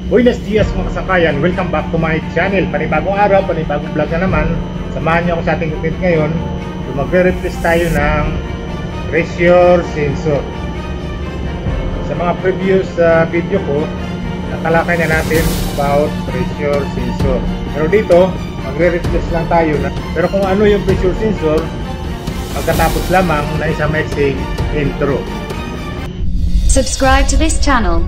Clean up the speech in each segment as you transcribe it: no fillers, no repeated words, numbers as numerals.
Buenos dias mga kasakayan, welcome back to my channel. Panibagong araw, panibagong vlog na naman. Samahan niyo ako sa ating content ngayon. So, magre-replace tayo ng pressure sensor. Sa mga previous video ko, natalakay na natin about pressure sensor. Pero dito, magre-replace lang tayo. Pero kung ano yung pressure sensor, pagkatapos lamang na isang mixing intro. Subscribe to this channel.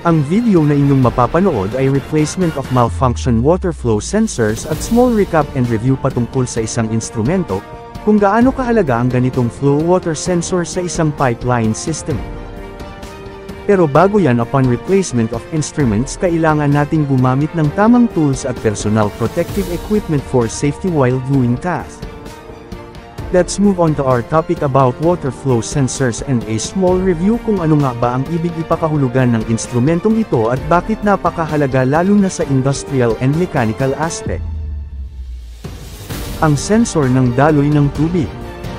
Ang video na inyong mapapanood ay replacement of malfunction water flow sensors at small recap and review patungkol sa isang instrumento, kung gaano kahalaga ang ganitong flow water sensor sa isang pipeline system. Pero bago yan, upon replacement of instruments, kailangan nating gumamit ng tamang tools at personal protective equipment for safety while doing tasks. Let's move on to our topic about water flow sensors and a small review kung ano nga ba ang ibig ipakahulugan ng instrumentong ito at bakit napakahalaga lalo na sa industrial and mechanical aspect. Ang sensor ng daloy ng tubig.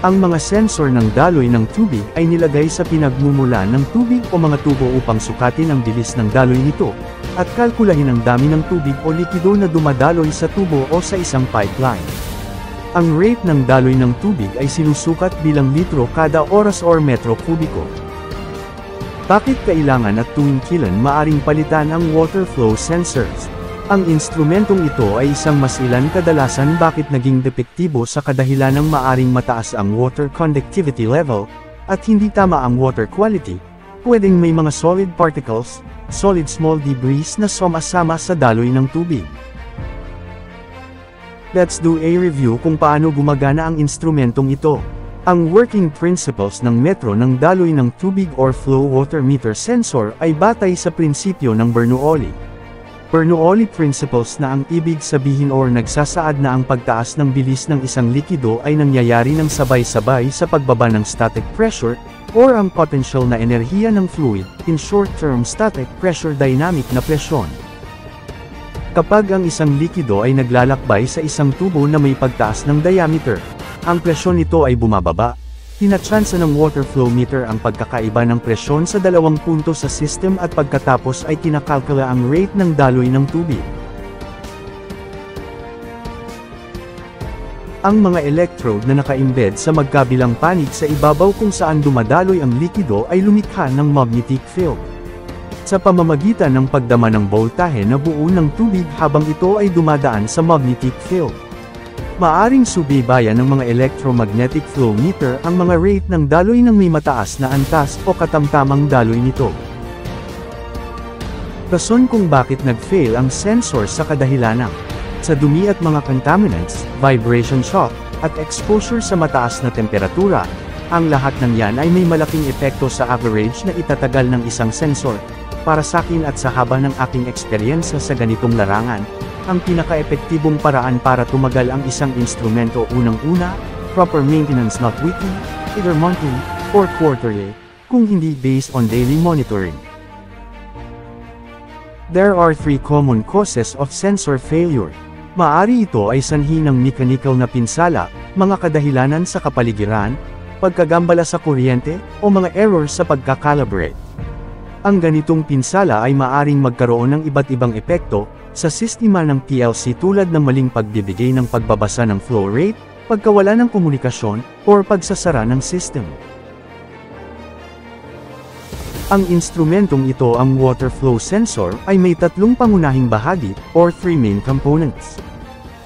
Ang mga sensor ng daloy ng tubig ay nilagay sa pinagmumula ng tubig o mga tubo upang sukatin ang bilis ng daloy nito, at kalkulahin ang dami ng tubig o likido na dumadaloy sa tubo o sa isang pipeline. Ang rate ng daloy ng tubig ay sinusukat bilang litro kada oras or metro kubiko. Bakit kailangan at tuwing kailan maaring palitan ang water flow sensors? Ang instrumentong ito ay isang masilan kadalasan bakit naging depektibo sa kadahilan ng maaring mataas ang water conductivity level, at hindi tama ang water quality, pwedeng may mga solid particles, solid small debris na sumasama sa daloy ng tubig. Let's do a review kung paano gumagana ang instrumentong ito. Ang working principles ng metro ng daloy ng tubig or flow water meter sensor ay batay sa prinsipyo ng Bernoulli. Bernoulli principles na ang ibig sabihin or nagsasaad na ang pagtaas ng bilis ng isang likido ay nangyayari ng sabay-sabay sa pagbaba ng static pressure, or ang potential na enerhiya ng fluid, in short-term static pressure dynamic na presyon. Kapag ang isang likido ay naglalakbay sa isang tubo na may pagtaas ng diameter, ang presyon nito ay bumababa. Tinatsansa ng water flow meter ang pagkakaiba ng presyon sa dalawang punto sa system at pagkatapos ay kinakalkula ang rate ng daloy ng tubig. Ang mga electrode na naka-embed sa magkabilang panig sa ibabaw kung saan dumadaloy ang likido ay lumikha ng magnetic field. Sa pamamagitan ng pagdama ng boltahe na buo ng tubig habang ito ay dumadaan sa magnetic field. Maaring subaybayan ng mga electromagnetic flow meter ang mga rate ng daloy ng may mataas na antas o katamtamang daloy nito. Rason kung bakit nag-fail ang sensor sa kadahilan ng sa dumi at mga contaminants, vibration shock, at exposure sa mataas na temperatura. Ang lahat ng yan ay may malaking epekto sa average na itatagal ng isang sensor. Para sa akin at sa haba ng aking eksperyensya sa ganitong larangan, ang pinaka-epektibong paraan para tumagal ang isang instrumento unang-una, proper maintenance not weekly, either monthly, or quarterly, kung hindi based on daily monitoring. There are three common causes of sensor failure. Maari ito ay sanhi ng mechanical na pinsala, mga kadahilanan sa kapaligiran, pagkagambala sa kuryente, o mga errors sa pagkakalibrate. Ang ganitong pinsala ay maaring magkaroon ng iba't ibang epekto sa sistema ng PLC tulad ng maling pagbibigay ng pagbabasa ng flow rate, pagkawala ng komunikasyon, or pagsasara ng system. Ang instrumentong ito, ang water flow sensor, ay may tatlong pangunahing bahagi, or three main components.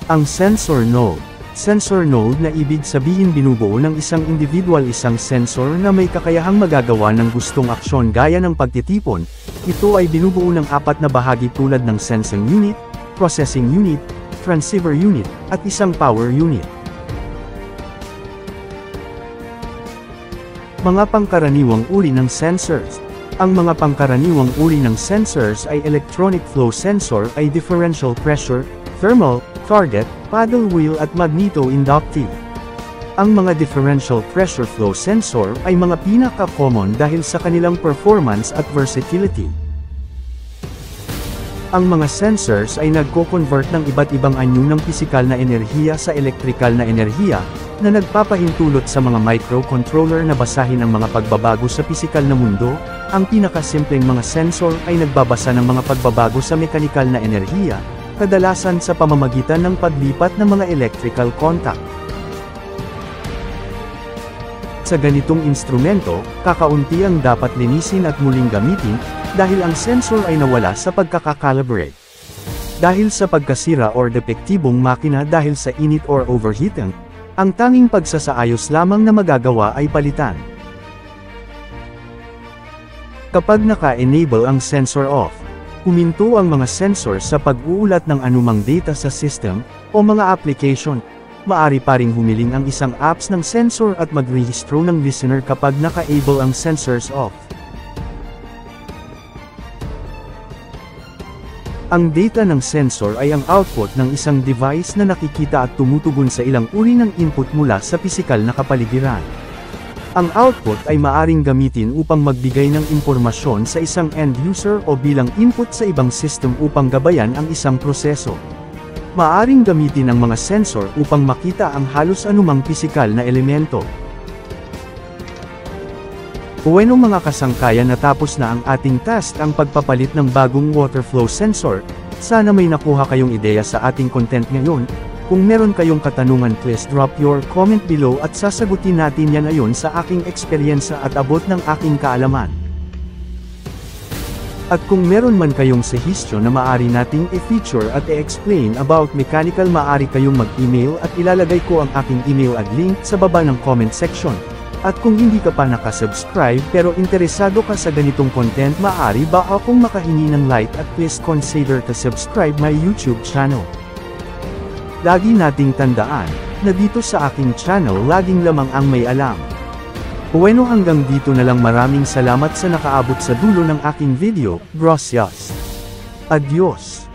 Ang sensor node. Sensor node na ibig sabihin binubuo ng isang individual isang sensor na may kakayahang magagawa ng gustong aksyon gaya ng pagtitipon. Ito ay binubuo ng apat na bahagi tulad ng sensing unit, processing unit, transceiver unit, at isang power unit. Mga pangkaraniwang uri ng sensors. Ang mga pangkaraniwang uri ng sensors ay electronic flow sensor ay differential pressure, thermal, target, paddle wheel at magneto-inductive. Ang mga differential pressure flow sensor ay mga pinaka-common dahil sa kanilang performance at versatility. Ang mga sensors ay nagko-convert ng iba't ibang anyo ng pisikal na enerhiya sa elektrikal na enerhiya, na nagpapahintulot sa mga microcontroller na basahin ang mga pagbabago sa pisikal na mundo. Ang pinakasimpleng mga sensor ay nagbabasa ng mga pagbabago sa mekanikal na enerhiya, kadalasan sa pamamagitan ng paglipat ng mga electrical contact. Sa ganitong instrumento, kakaunti ang dapat linisin at muling gamitin, dahil ang sensor ay nawala sa pagkakakalibrate. Dahil sa pagkasira or depektibong makina dahil sa init or overheating, ang tanging pagsasaayos lamang na magagawa ay palitan. Kapag naka-enable ang sensor off, huminto ang mga sensor sa pag-uulat ng anumang data sa system, o mga application. Maari pa ring humiling ang isang apps ng sensor at magrehistro ng listener kapag naka-enable ang sensors off. Ang data ng sensor ay ang output ng isang device na nakikita at tumutugon sa ilang uri ng input mula sa pisikal na kapaligiran. Ang output ay maaring gamitin upang magbigay ng impormasyon sa isang end user o bilang input sa ibang system upang gabayan ang isang proseso. Maaring gamitin ang mga sensor upang makita ang halos anumang pisikal na elemento. Bueno mga kasangkayan, natapos na ang ating task, ang pagpapalit ng bagong water flow sensor. Sana may nakuha kayong ideya sa ating content ngayon. Kung meron kayong katanungan, please drop your comment below at sasagutin natin yan ayon sa aking eksperyensya at abot ng aking kaalaman. At kung meron man kayong suggestion na maaari nating i-feature at i-explain about mechanical, maaari kayong mag-email at ilalagay ko ang aking email at link sa baba ng comment section. At kung hindi ka pa nakasubscribe pero interesado ka sa ganitong content, maaari ba akong makahingi ng like at please consider to subscribe my YouTube channel. Lagi nating tandaan, na dito sa aking channel laging lamang ang may alam. Bueno, hanggang dito na lang, maraming salamat sa nakaabot sa dulo ng aking video. Gracias. Adios.